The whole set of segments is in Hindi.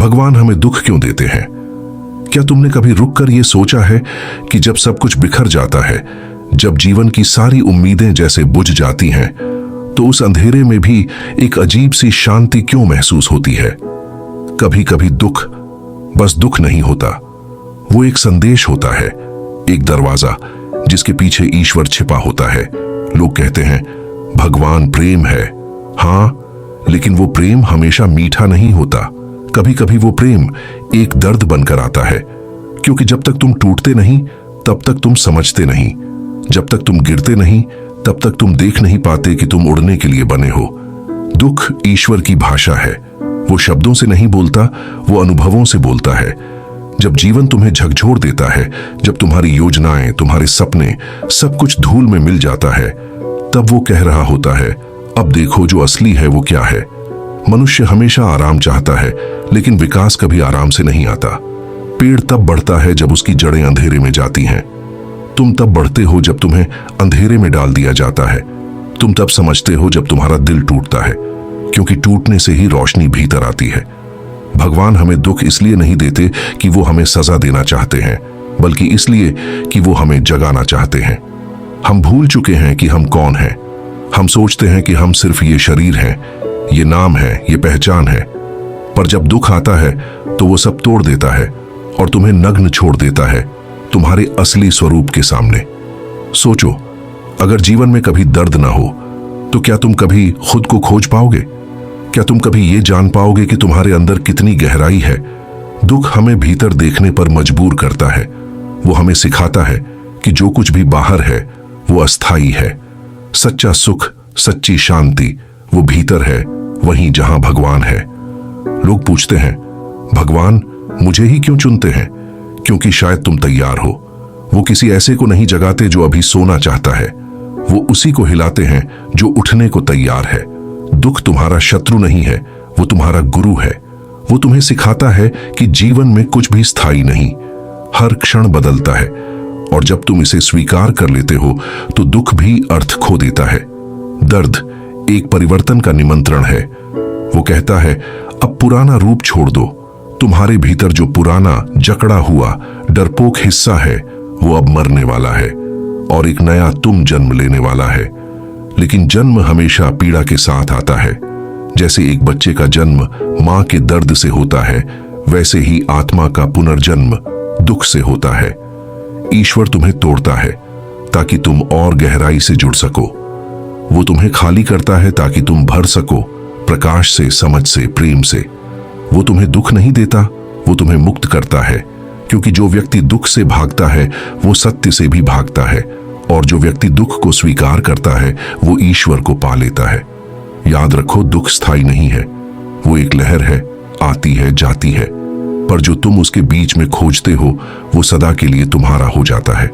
भगवान हमें दुख क्यों देते हैं? क्या तुमने कभी रुक कर यह सोचा है कि जब सब कुछ बिखर जाता है, जब जीवन की सारी उम्मीदें जैसे बुझ जाती हैं, तो उस अंधेरे में भी एक अजीब सी शांति क्यों महसूस होती है? कभी कभी दुख बस दुख नहीं होता, वो एक संदेश होता है, एक दरवाजा जिसके पीछे ईश्वर छिपा होता है। लोग कहते हैं भगवान प्रेम है। हाँ, लेकिन वो प्रेम हमेशा मीठा नहीं होता। कभी कभी वो प्रेम एक दर्द बनकर आता है, क्योंकि जब तक तुम टूटते नहीं तब तक तुम समझते नहीं, जब तक तुम गिरते नहीं तब तक तुम देख नहीं पाते कि तुम उड़ने के लिए बने हो। दुख ईश्वर की भाषा है, वो शब्दों से नहीं बोलता, वो अनुभवों से बोलता है। जब जीवन तुम्हें झकझोर देता है, जब तुम्हारी योजनाएं, तुम्हारे सपने, सब कुछ धूल में मिल जाता है, तब वो कह रहा होता है, अब देखो जो असली है वो क्या है। मनुष्य हमेशा आराम चाहता है, लेकिन विकास कभी आराम से नहीं आता। पेड़ तब बढ़ता है जब उसकी जड़ें अंधेरे में जाती हैं। तुम तब बढ़ते हो जब तुम्हें अंधेरे में डाल दिया जाता है। तुम तब समझते हो जब तुम्हारा दिल टूटता है, क्योंकि टूटने से ही रोशनी भीतर आती है। भगवान हमें दुख इसलिए नहीं देते कि वो हमें सजा देना चाहते हैं, बल्कि इसलिए कि वो हमें जगाना चाहते हैं। हम भूल चुके हैं कि हम कौन हैं। हम सोचते हैं कि हम सिर्फ ये शरीर हैं, ये नाम है, ये पहचान है। पर जब दुख आता है तो वो सब तोड़ देता है और तुम्हें नग्न छोड़ देता है तुम्हारे असली स्वरूप के सामने। सोचो, अगर जीवन में कभी दर्द ना हो तो क्या तुम कभी खुद को खोज पाओगे? क्या तुम कभी ये जान पाओगे कि तुम्हारे अंदर कितनी गहराई है? दुख हमें भीतर देखने पर मजबूर करता है। वो हमें सिखाता है कि जो कुछ भी बाहर है वो अस्थाई है। सच्चा सुख, सच्ची शांति वो भीतर है, वहीं जहां भगवान है। लोग पूछते हैं, भगवान मुझे ही क्यों चुनते हैं? क्योंकि शायद तुम तैयार हो। वो किसी ऐसे को नहीं जगाते जो अभी सोना चाहता है, वो उसी को हिलाते हैं जो उठने को तैयार है। दुख तुम्हारा शत्रु नहीं है, वो तुम्हारा गुरु है। वो तुम्हें सिखाता है कि जीवन में कुछ भी स्थायी नहीं, हर क्षण बदलता है, और जब तुम इसे स्वीकार कर लेते हो तो दुख भी अर्थ खो देता है। दर्द एक परिवर्तन का निमंत्रण है। वो कहता है, अब पुराना रूप छोड़ दो। तुम्हारे भीतर जो पुराना जकड़ा हुआ डरपोक हिस्सा है वो अब मरने वाला है और एक नया तुम जन्म लेने वाला है। लेकिन जन्म हमेशा पीड़ा के साथ आता है। जैसे एक बच्चे का जन्म मां के दर्द से होता है, वैसे ही आत्मा का पुनर्जन्म दुख से होता है। ईश्वर तुम्हें तोड़ता है ताकि तुम और गहराई से जुड़ सको। वो तुम्हें खाली करता है ताकि तुम भर सको, प्रकाश से, समझ से, प्रेम से। वो तुम्हें दुख नहीं देता, वो तुम्हें मुक्त करता है, क्योंकि जो व्यक्ति दुख से भागता है वो सत्य से भी भागता है, और जो व्यक्ति दुख को स्वीकार करता है वो ईश्वर को पा लेता है। याद रखो, दुख स्थायी नहीं है, वो एक लहर है, आती है, जाती है, पर जो तुम उसके बीच में खोजते हो वो सदा के लिए तुम्हारा हो जाता है।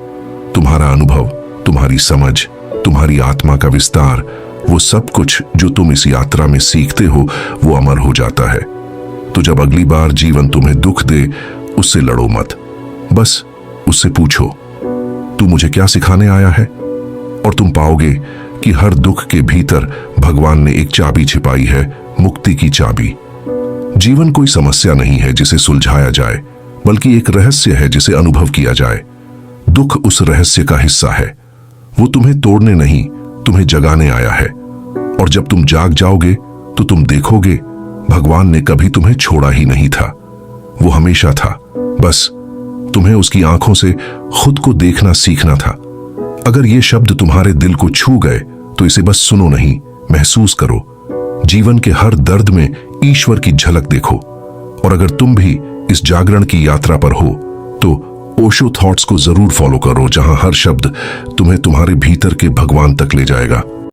तुम्हारा अनुभव, तुम्हारी समझ, तुम्हारी आत्मा का विस्तार, वो सब कुछ जो तुम इस यात्रा में सीखते हो वो अमर हो जाता है। तो जब अगली बार जीवन तुम्हें दुख दे, उससे लड़ो मत, बस उससे पूछो, तू मुझे क्या सिखाने आया है? और तुम पाओगे कि हर दुख के भीतर भगवान ने एक चाबी छिपाई है, मुक्ति की चाबी। जीवन कोई समस्या नहीं है जिसे सुलझाया जाए, बल्कि एक रहस्य है जिसे अनुभव किया जाए। दुख उस रहस्य का हिस्सा है। वो तुम्हें तोड़ने नहीं, तुम्हें जगाने आया है। और जब तुम जाग जाओगे तो तुम देखोगे भगवान ने कभी तुम्हें छोड़ा ही नहीं था। वो हमेशा था, बस तुम्हें उसकी आंखों से खुद को देखना सीखना था। अगर ये शब्द तुम्हारे दिल को छू गए तो इसे बस सुनो नहीं, महसूस करो। जीवन के हर दर्द में ईश्वर की झलक देखो। और अगर तुम भी इस जागरण की यात्रा पर हो तो ओशो थॉट्स को जरूर फॉलो करो, जहां हर शब्द तुम्हें तुम्हारे भीतर के भगवान तक ले जाएगा।